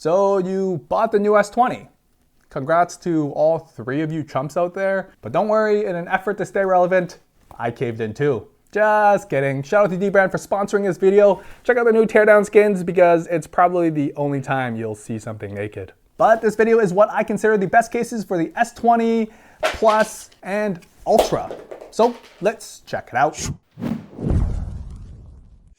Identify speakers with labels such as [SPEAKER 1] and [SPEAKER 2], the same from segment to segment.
[SPEAKER 1] So you bought the new S20. Congrats to all 3 of you chumps out there. But don't worry, in an effort to stay relevant, I caved in too. Just kidding. Shout out to dbrand for sponsoring this video. Check out the new teardown skins because it's probably the only time you'll see something naked. But this video is what I consider the best cases for the S20 Plus and Ultra. So let's check it out.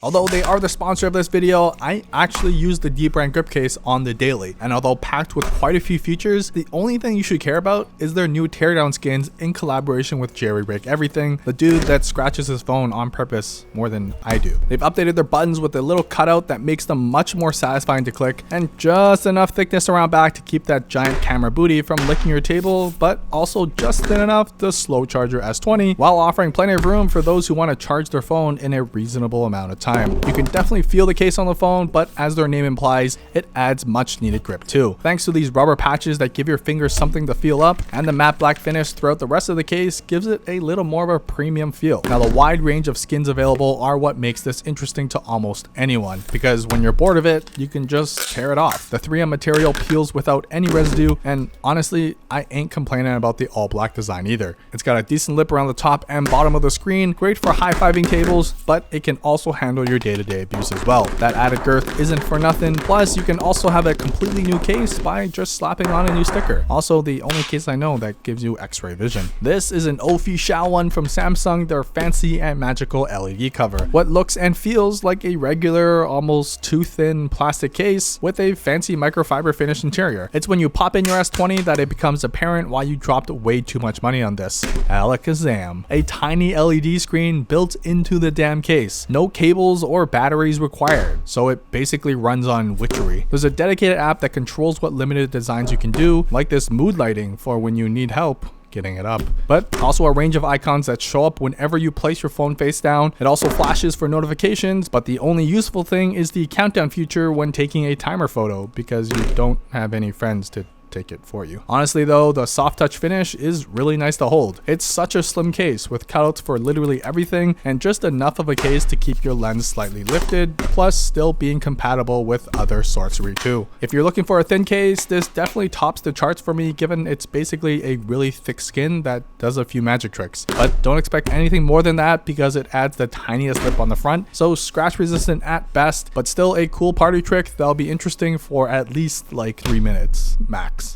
[SPEAKER 1] Although they are the sponsor of this video, I actually use the dbrand grip case on the daily, and although packed with quite a few features, the only thing you should care about is their new teardown skins in collaboration with Jerry Break Everything, the dude that scratches his phone on purpose more than I do. They've updated their buttons with a little cutout that makes them much more satisfying to click, and just enough thickness around back to keep that giant camera booty from licking your table, but also just thin enough to slow charge your S20 while offering plenty of room for those who want to charge their phone in a reasonable amount of time. You can definitely feel the case on the phone, but as their name implies, it adds much needed grip too. Thanks to these rubber patches that give your fingers something to feel up, and the matte black finish throughout the rest of the case gives it a little more of a premium feel. Now the wide range of skins available are what makes this interesting to almost anyone, because when you're bored of it, you can just tear it off. The 3M material peels without any residue, and honestly, I ain't complaining about the all black design either. It's got a decent lip around the top and bottom of the screen, great for high-fiving tables, but it can also handle your day-to-day abuse as well. That added girth isn't for nothing, plus you can also have a completely new case by just slapping on a new sticker. Also, the only case I know that gives you X-ray vision. This is an official one from Samsung, their fancy and magical LED cover. What looks and feels like a regular, almost too thin plastic case with a fancy microfiber finish interior. It's when you pop in your S20 that it becomes apparent why you dropped way too much money on this. Alakazam. A tiny LED screen built into the damn case. No cables or batteries required, so it basically runs on witchery. There's a dedicated app that controls what limited designs you can do, like this mood lighting for when you need help getting it up, but also a range of icons that show up whenever you place your phone face down. It also flashes for notifications, but the only useful thing is the countdown feature when taking a timer photo, because you don't have any friends to take it for you. Honestly though, the soft touch finish is really nice to hold. It's such a slim case with cutouts for literally everything and just enough of a case to keep your lens slightly lifted, plus still being compatible with other sorcery too. If you're looking for a thin case, this definitely tops the charts for me, given it's basically a really thick skin that does a few magic tricks. But don't expect anything more than that because it adds the tiniest lip on the front, so scratch resistant at best, but still a cool party trick that'll be interesting for at least like 3 minutes max.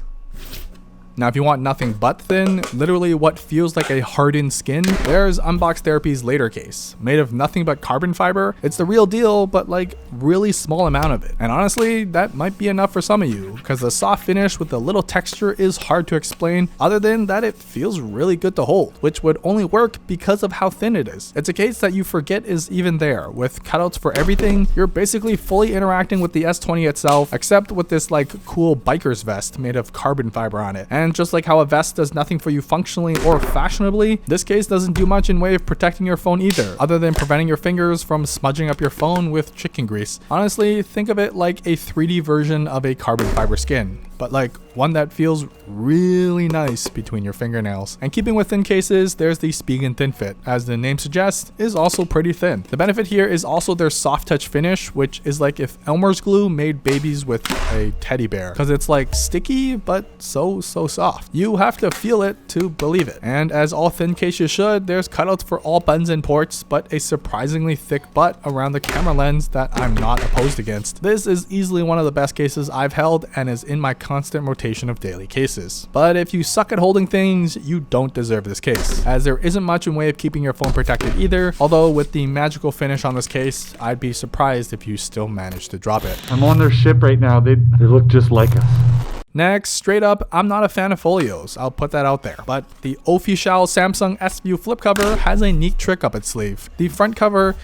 [SPEAKER 1] Now, if you want nothing but thin, literally what feels like a hardened skin, there's Unbox Therapy's Latercase, made of nothing but carbon fiber. It's the real deal, but like really small amount of it. And honestly, that might be enough for some of you, because the soft finish with the little texture is hard to explain, other than that it feels really good to hold, which would only work because of how thin it is. It's a case that you forget is even there. With cutouts for everything, you're basically fully interacting with the S20 itself, except with this like cool biker's vest made of carbon fiber on it. And just like how a vest does nothing for you functionally or fashionably, this case doesn't do much in way of protecting your phone either, other than preventing your fingers from smudging up your phone with chicken grease. Honestly, think of it like a 3D version of a carbon fiber skin, but like one that feels really nice between your fingernails. And keeping with thin cases, there's the Spigen Thin Fit, as the name suggests, is also pretty thin. The benefit here is also their soft touch finish, which is like if Elmer's glue made babies with a teddy bear, because it's like sticky but so soft. You have to feel it to believe it. And as all thin cases should, there's cutouts for all buttons and ports, but a surprisingly thick butt around the camera lens that I'm not opposed against. This is easily one of the best cases I've held and is in my constant rotation of daily cases. But if you suck at holding things, you don't deserve this case, as there isn't much in way of keeping your phone protected either, although with the magical finish on this case, I'd be surprised if you still manage to drop it.
[SPEAKER 2] I'm on their ship right now. They look just like us.
[SPEAKER 1] Next, straight up, I'm not a fan of folios, I'll put that out there, but the official Samsung S View flip cover has a neat trick up its sleeve. The front cover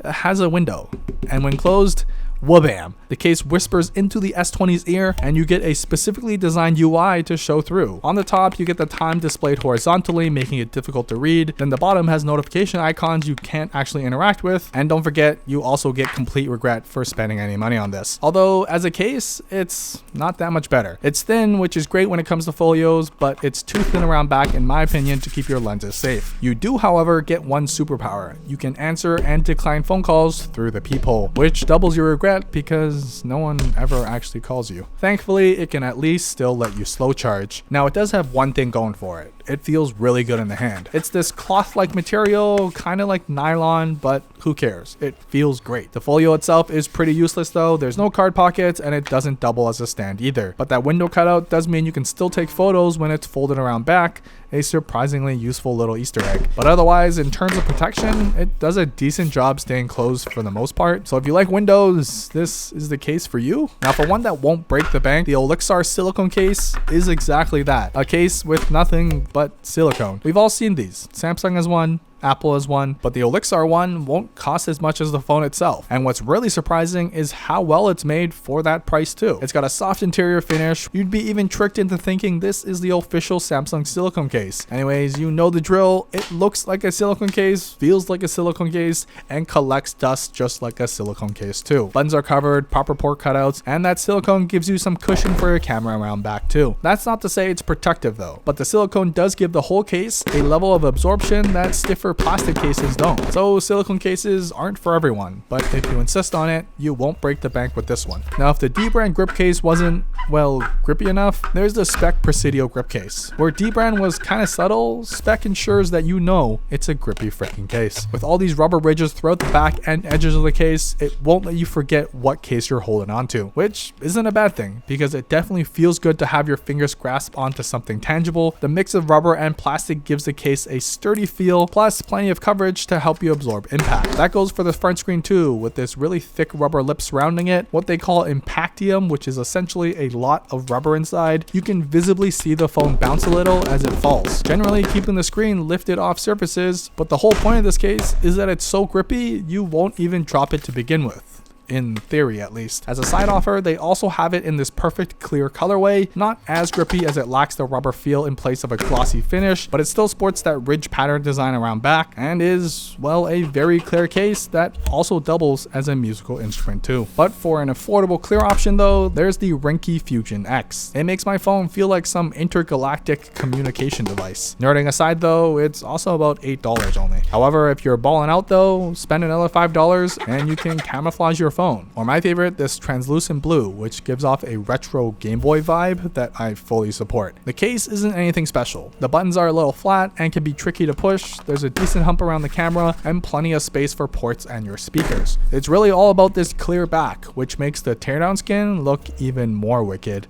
[SPEAKER 1] has a window, and when closed, wabam, the case whispers into the S20's ear and you get a specifically designed UI to show through. On the top, you get the time displayed horizontally, making it difficult to read. Then the bottom has notification icons you can't actually interact with. And don't forget, you also get complete regret for spending any money on this. Although as a case, it's not that much better. It's thin, which is great when it comes to folios, but it's too thin around back in my opinion to keep your lenses safe. You do, however, get one superpower. You can answer and decline phone calls through the peephole, which doubles your regret forget because no one ever actually calls you. Thankfully, it can at least still let you slow charge. Now, it does have one thing going for it. It feels really good in the hand. It's this cloth-like material, kind of like nylon, but who cares? It feels great. The folio itself is pretty useless though. There's no card pockets and it doesn't double as a stand either. But that window cutout does mean you can still take photos when it's folded around back, a surprisingly useful little Easter egg. But otherwise, in terms of protection, it does a decent job staying closed for the most part. So if you like windows, this is the case for you. Now, for one that won't break the bank, the Olixar silicone case is exactly that. A case with nothing but silicone. We've all seen these. Samsung has one, Apple has one, but the Olixar one won't cost as much as the phone itself. And what's really surprising is how well it's made for that price too. It's got a soft interior finish. You'd be even tricked into thinking this is the official Samsung silicone case. Anyways, you know the drill. It looks like a silicone case, feels like a silicone case, and collects dust just like a silicone case too. Buttons are covered, proper port cutouts, and that silicone gives you some cushion for your camera around back too. That's not to say it's protective though, but the silicone does give the whole case a level of absorption that stiffer plastic cases don't. So silicone cases aren't for everyone, but if you insist on it, you won't break the bank with this one. Now, if the dbrand grip case wasn't, well, grippy enough, there's the Speck Presidio grip case. Where dbrand was kind of subtle, Speck ensures that you know it's a grippy freaking case. With all these rubber ridges throughout the back and edges of the case, it won't let you forget what case you're holding onto, which isn't a bad thing because it definitely feels good to have your fingers grasp onto something tangible. The mix of rubber and plastic gives the case a sturdy feel, plus plenty of coverage to help you absorb impact. That goes for the front screen too, with this really thick rubber lip surrounding it, what they call impactium, which is essentially a lot of rubber inside. You can visibly see the phone bounce a little as it falls, generally keeping the screen lifted off surfaces, but the whole point of this case is that it's so grippy you won't even drop it to begin with. In theory at least. As a side offer, they also have it in this perfect clear colorway, not as grippy as it lacks the rubber feel in place of a glossy finish, but it still sports that ridge pattern design around back and is, well, a very clear case that also doubles as a musical instrument too. But for an affordable clear option though, there's the Ringke Fusion X. It makes my phone feel like some intergalactic communication device. Nerding aside though, it's also about $8 only. However, if you're balling out though, spend another $5 and you can camouflage your phone. Or my favorite, this translucent blue, which gives off a retro Game Boy vibe that I fully support. The case isn't anything special. The buttons are a little flat and can be tricky to push. There's a decent hump around the camera and plenty of space for ports and your speakers. It's really all about this clear back, which makes the teardown skin look even more wicked.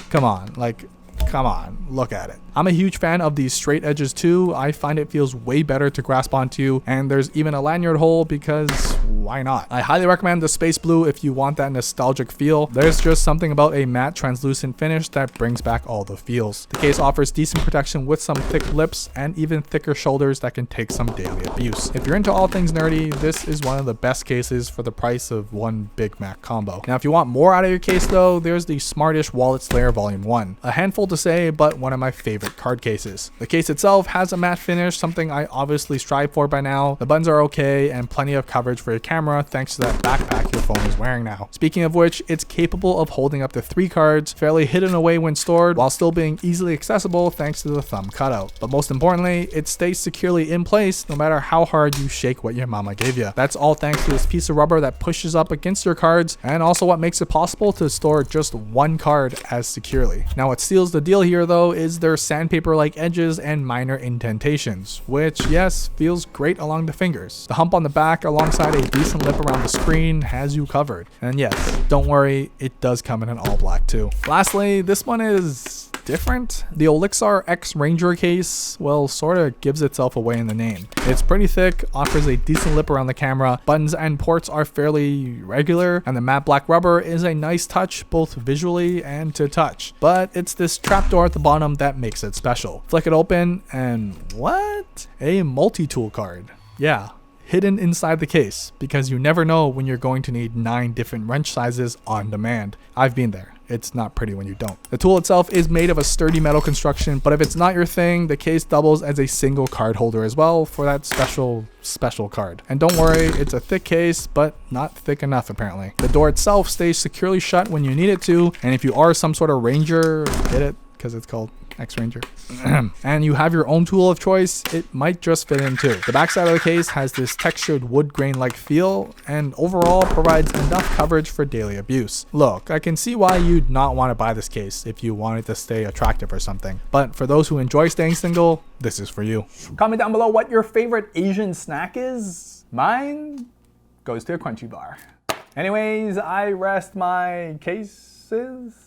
[SPEAKER 1] Come on, look at it. I'm a huge fan of these straight edges too. I find it feels way better to grasp onto, and there's even a lanyard hole because why not? I highly recommend the space blue if you want that nostalgic feel. There's just something about a matte translucent finish that brings back all the feels. The case offers decent protection with some thick lips and even thicker shoulders that can take some daily abuse. If you're into all things nerdy, this is one of the best cases for the price of one Big Mac combo. Now, if you want more out of your case though, there's the Smartish Wallet Slayer Volume 1. A handful to say, but one of my favorite card cases. The case itself has a matte finish, something I obviously strive for by now. The buttons are okay and plenty of coverage for your camera thanks to that backpack your phone is wearing now. Speaking of which, it's capable of holding up to 3 cards, fairly hidden away when stored, while still being easily accessible thanks to the thumb cutout. But most importantly, it stays securely in place no matter how hard you shake what your mama gave you. That's all thanks to this piece of rubber that pushes up against your cards, and also what makes it possible to store just one card as securely. Now, what seals the deal here though is their sandpaper-like edges and minor indentations, which yes, feels great along the fingers. The hump on the back alongside a decent lip around the screen has you covered. And yes, don't worry, it does come in an all black too. Lastly, this one is different. The Olixar X-Ranger case, well, sort of gives itself away in the name. It's pretty thick, offers a decent lip around the camera, buttons and ports are fairly regular, and the matte black rubber is a nice touch both visually and to touch. But it's this trapdoor at the bottom that makes it special. Flick it open and what? A multi-tool card. Yeah, hidden inside the case, because you never know when you're going to need 9 different wrench sizes on demand. I've been there. It's not pretty when you don't. The tool itself is made of a sturdy metal construction, but if it's not your thing, the case doubles as a single card holder as well for that special card. And don't worry, it's a thick case, but not thick enough apparently. The door itself stays securely shut when you need it to, and if you are some sort of ranger, get it? Because it's called X-Ranger. And you have your own tool of choice, it might just fit in too. The backside of the case has this textured wood grain-like feel and overall provides enough coverage for daily abuse. Look, I can see why you'd not want to buy this case if you wanted to stay attractive or something, but for those who enjoy staying single, this is for you. Comment down below what your favorite Asian snack is. Mine goes to a crunchy bar. Anyways, I rest my cases.